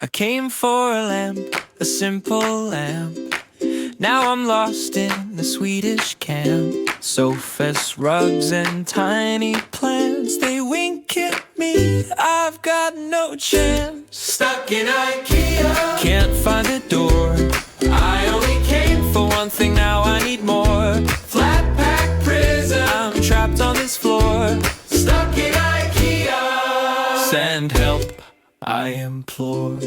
I came for a lamp, a simple lamp. Now I'm lost in the Swedish camp. Sofas, rugs, and tiny plants, they wink at me, I've got no chance. Stuck in IKEA, can't find a door. I only came for one thing, now I need more. Flat pack prison, I'm trapped on this floor. Stuck in IKEA, send help, I implore.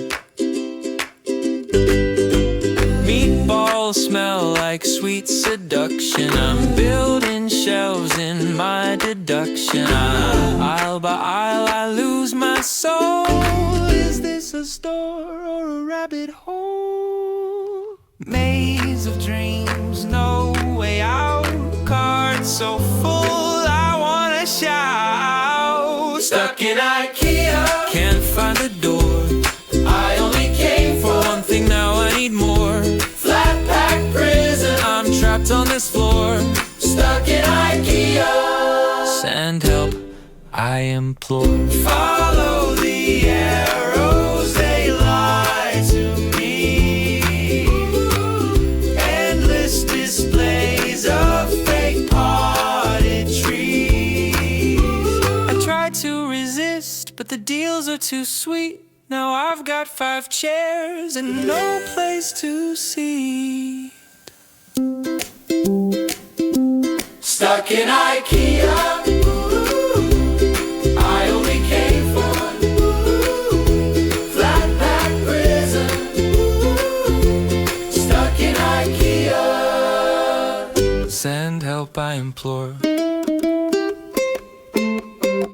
Meatballs smell like sweet seduction. I'm building shelves in my deduction. Aisle by aisle I lose my soul. Is this a store or a rabbit hole? Maze of dreams, no way out. Cards so full I wanna shout. Stuck in IKEA, can't find a door. I only came for one thing, now I need more. Flat pack prison, I'm trapped on this floor. Stuck in IKEA, send help, I implore. Follow the arrows, they lie to me. Endless displays of fake potted trees. I tried to resist, but the deals are too sweet. Now I've got 5 chairs and no place to sit. Stuck in IKEA, I only came for one. Flat pack prison, stuck in IKEA, send help, I implore.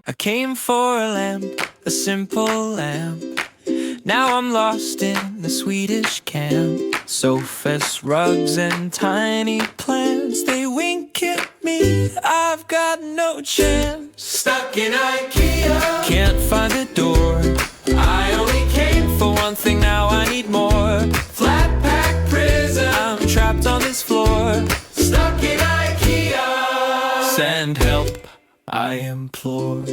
I came for a lamp, a simple lamp. Now I'm lost in the Swedish camp. Sofas, rugs, and tiny plants, they wink at me, I've got no chance. Stuck in IKEA, can't find a door. I only came for one thing, now I need more. Flat pack prison, I'm trapped on this floor. Stuck in IKEA, send help, I implore.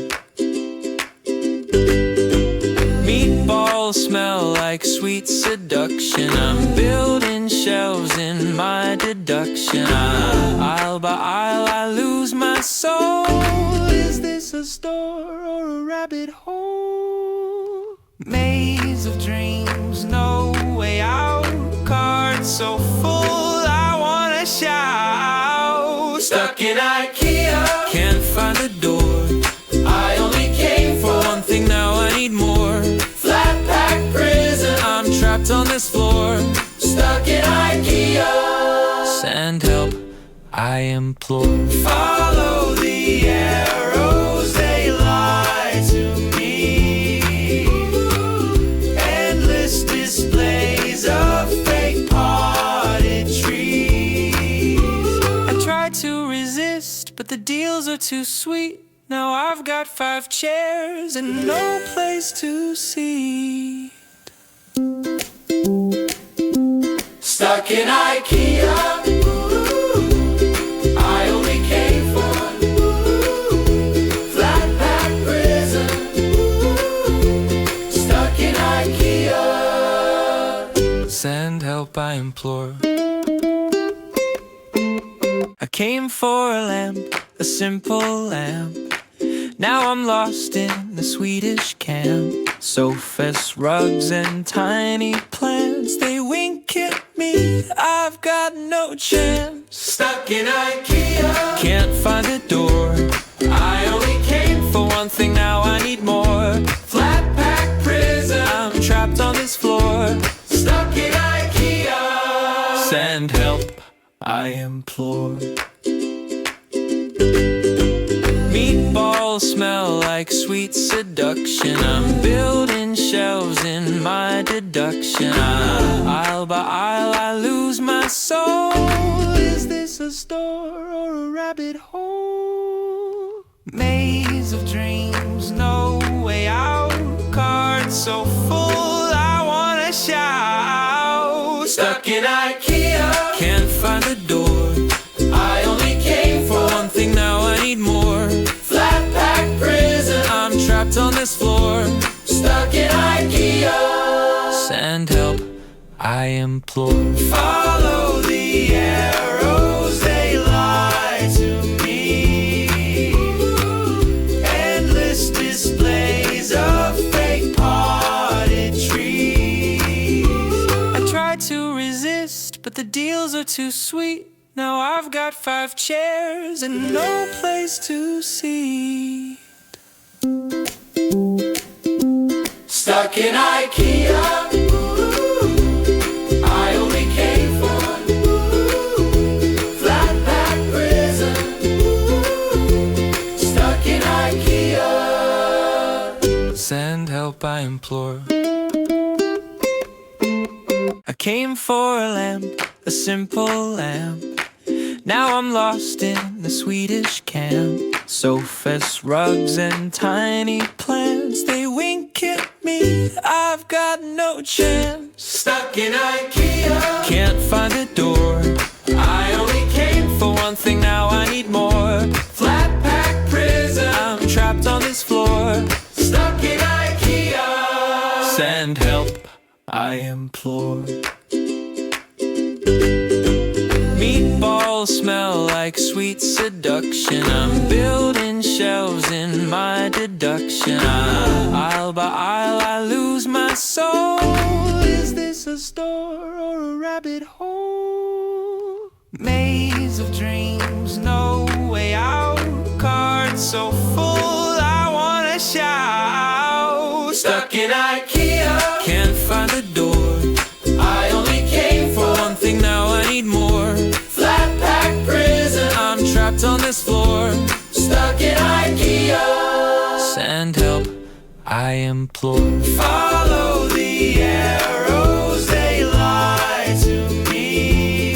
Meatballs smell like sweet seduction. I'm building shelves in my deduction. Aisle by aisle I lose my soul. Is this a store or a rabbit hole? Maze of dreams, no way out. Cards so full I wanna shout. Stuck in IKEA, can't find a door. I only came for one thing, now I need more. Flat pack prison, I'm trapped on this floor. Stuck in IKEA, send help, I implore. Follow the arrows, they lie to me. Endless displays of fake potted trees. I tried to resist, but the deals are too sweet. Now I've got 5 chairs and no place to sit. Stuck in IKEA, I only came for one. Flat pack prison, stuck in IKEA, send help, I implore. I came for a lamp, a simple lamp. Now I'm lost in the Swedish camp. Sofas, rugs, and tiny plants, they wink at me, I've got no chance. Stuck in IKEA, can't find a door. I only came for one thing, now I need more. Flat pack prison, I'm trapped on this floor. Stuck in IKEA, send help, I implore. Meatballs smell like sweet seduction. I'm building shelves in my deduction. Aisle by aisle I lose my soul. Is this a store or a rabbit hole? Maze of dreams, no way out. Cards so full I wanna shout. Stuck in IKEA, can't find a door. I only came for one thing, now I need more. Flat pack prison, I'm trapped on this floor. Stuck in IKEA, I implore. Follow the arrows, they lie to me. Endless displays of fake potted trees. I tried to resist, but the deals are too sweet. Now I've got 5 chairs and no place to sit. Stuck in IKEA. I only came for one. Flat pack prison. Stuck in IKEA. Send help, I implore. I came for a lamp, a simple lamp. Now I'm lost in the Swedish camp. Sofas, rugs, and tiny plants, they wink at me, I've got no chance. Stuck in IKEA, can't find a door. I only came for one thing, now I need more. Flat pack prison, I'm trapped on this floor. Stuck in IKEA. Send help, I implore. Meatballs smell like sweet seduction. I'm building shelves in my deduction. Aisle by aisle I lose my soul. Is this a store or a rabbit hole? Maze of dreams, no way out. Cards so full I wanna shout. Stuck in IKEA, can't find a door. I only came for one thing, now I need more. Flat pack prison, I'm trapped on this floor. Stuck in IKEA. Send help, I implore. Follow the arrows, they lie to me.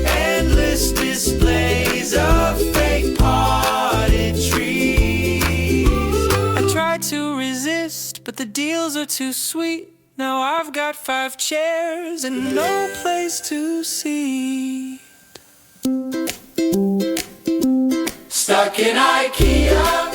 Endless displays of fake potted trees. I tried to resist, but the deals are too sweet. Now I've got 5 chairs and no place to sit. Stuck in IKEA.